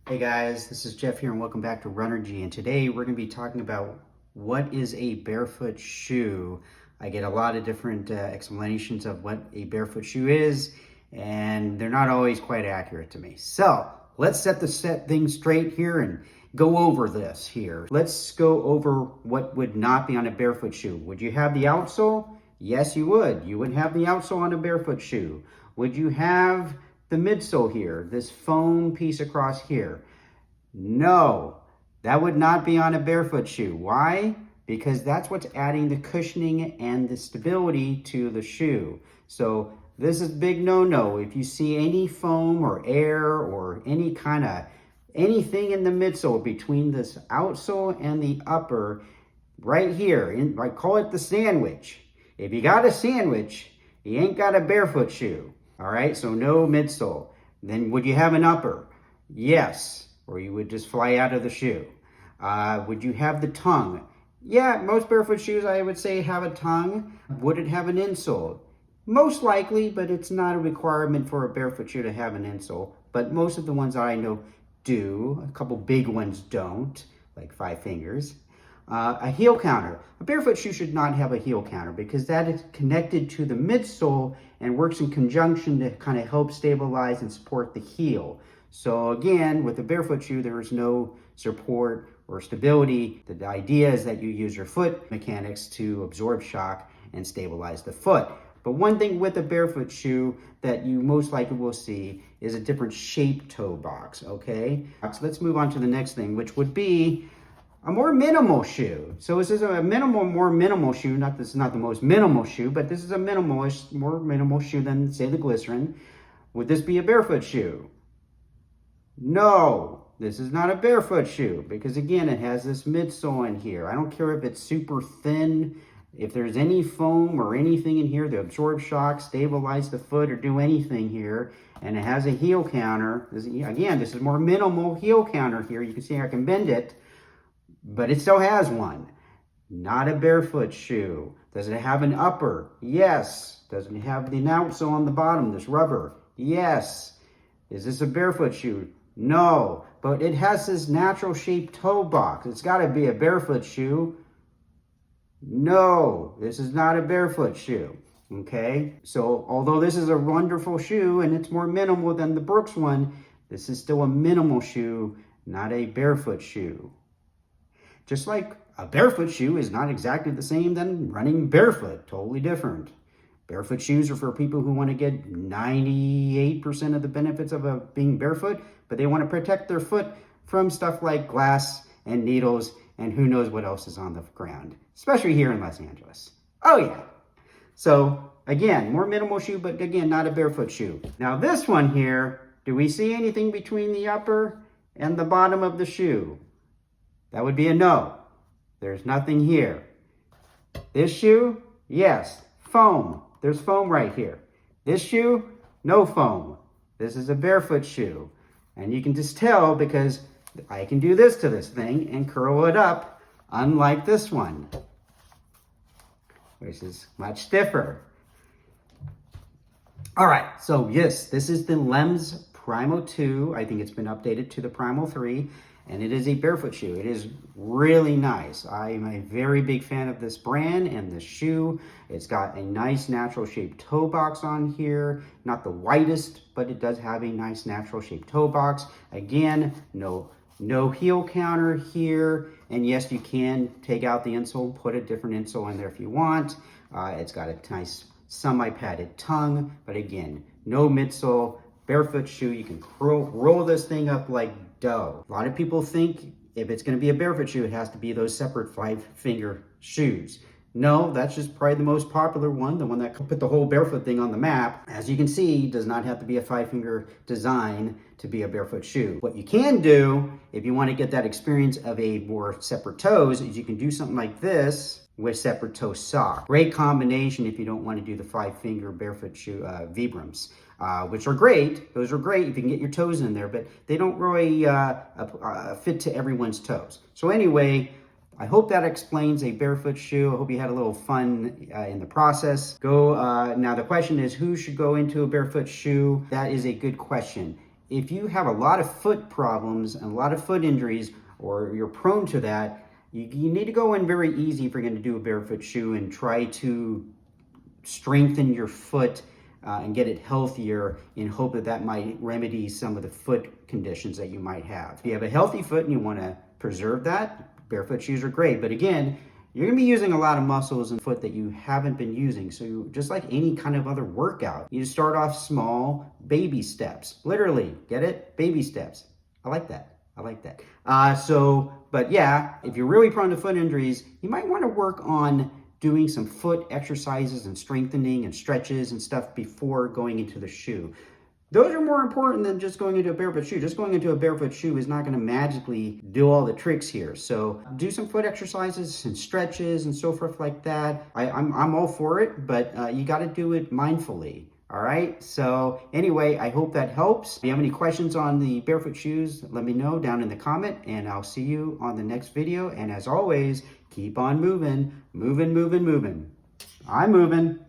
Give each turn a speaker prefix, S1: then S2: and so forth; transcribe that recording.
S1: Hey guys, this is Jeff here and welcome back to Runnergy, and today we're going to be talking about what is a barefoot shoe. I get a lot of different explanations of what a barefoot shoe is, and they're not always quite accurate to me. So let's set things straight here and go over this here. Let's go over what would not be on a barefoot shoe. Would you have the outsole? Yes, you would. You would have the outsole on a barefoot shoe. Would you have the midsole here, this foam piece across here? No, that would not be on a barefoot shoe. Why? Because that's what's adding the cushioning and the stability to the shoe. So this is big no-no. If you see any foam or air or any kind of anything in the midsole between this outsole and the upper, right here, I call it the sandwich. If you got a sandwich, you ain't got a barefoot shoe. All right, so no midsole. Then would you have an upper? Yes, or you would just fly out of the shoe. Would you have the tongue? Yeah, most barefoot shoes, I would say, have a tongue. Would it have an insole? Most likely, but it's not a requirement for a barefoot shoe to have an insole. But most of the ones I know do. A couple big ones don't, like 5 fingers. A heel counter. A barefoot shoe should not have a heel counter because that is connected to the midsole and works in conjunction to kind of help stabilize and support the heel. So again, with a barefoot shoe, there is no support or stability. The idea is that you use your foot mechanics to absorb shock and stabilize the foot. But one thing with a barefoot shoe that you most likely will see is a different shape toe box, okay? So let's move on to the next thing, which would be a more minimal shoe. So this is a more minimal shoe. This is not the most minimal shoe, but this is a more minimal shoe than, say, the glycerin. Would this be a barefoot shoe? No, this is not a barefoot shoe because, again, it has this midsole in here. I don't care if it's super thin, if there's any foam or anything in here to absorb shock, stabilize the foot, or do anything here, and it has a heel counter. Again, this is more minimal heel counter here. You can see I can bend it, but it still has one. Not a barefoot shoe. Does it have an upper? Yes. Does it have the outsole on the bottom, this rubber? Yes. Is this a barefoot shoe? No. But it has this natural shaped toe box. It's got to be a barefoot shoe. No, this is not a barefoot shoe. Okay? So although this is a wonderful shoe and it's more minimal than the Brooks one, this is still a minimal shoe, not a barefoot shoe. Just like a barefoot shoe is not exactly the same than running barefoot, totally different. Barefoot shoes are for people who want to get 98% of the benefits of being barefoot, but they want to protect their foot from stuff like glass and needles and who knows what else is on the ground, especially here in Los Angeles. Oh yeah. So again, more minimal shoe, but again, not a barefoot shoe. Now this one here, do we see anything between the upper and the bottom of the shoe? That would be a no. There's nothing here. This shoe, yes, foam. There's foam right here. This shoe, no foam. This is a barefoot shoe. And you can just tell because I can do this to this thing and curl it up, unlike this one, which is much stiffer. All right, so yes, this is the Lems Primo 2. I think it's been updated to the Primo 3. And it is a barefoot shoe. It is really nice. I'm a very big fan of this brand and this shoe. It's got a nice natural shaped toe box on here. Not the whitest, but it does have a nice natural shaped toe box. Again, no heel counter here. And yes, you can take out the insole, put a different insole in there if you want. It's got a nice semi-padded tongue, but again, no midsole. Barefoot shoe, you can roll this thing up like dough. A lot of people think if it's going to be a barefoot shoe, it has to be those separate 5-finger shoes. No, that's just probably the most popular one, the one that put the whole barefoot thing on the map. As you can see, it does not have to be a 5-finger design to be a barefoot shoe. What you can do, if you want to get that experience of a more separate toes, is you can do something like this with separate toe sock. Great combination if you don't want to do the 5-finger barefoot shoe Vibrams. Which are great. Those are great if you can get your toes in there, but they don't really fit to everyone's toes. So anyway, I hope that explains a barefoot shoe. I hope you had a little fun in the process. Now the question is, who should go into a barefoot shoe? That is a good question. if you have a lot of foot problems and a lot of foot injuries, or you're prone to that, you need to go in very easy if you're going to do a barefoot shoe and try to strengthen your foot and get it healthier in hope that that might remedy some of the foot conditions that you might have. If you have a healthy foot and you want to preserve that, barefoot shoes are great. But again, you're going to be using a lot of muscles in the foot that you haven't been using. So just like any kind of other workout, you start off small, baby steps. Literally, get it? Baby steps. I like that. I like that. But yeah, if you're really prone to foot injuries, you might want to work on doing some foot exercises and strengthening and stretches and stuff before going into the shoe. Those are more important than just going into a barefoot shoe. Just going into a barefoot shoe is not going to magically do all the tricks here. So do some foot exercises and stretches and so forth like that. I'm all for it, but you got to do it mindfully. All right. So anyway, I hope that helps. If you have any questions on the barefoot shoes, let me know down in the comment, and I'll see you on the next video. And as always, keep on moving, moving, moving, moving. I'm moving.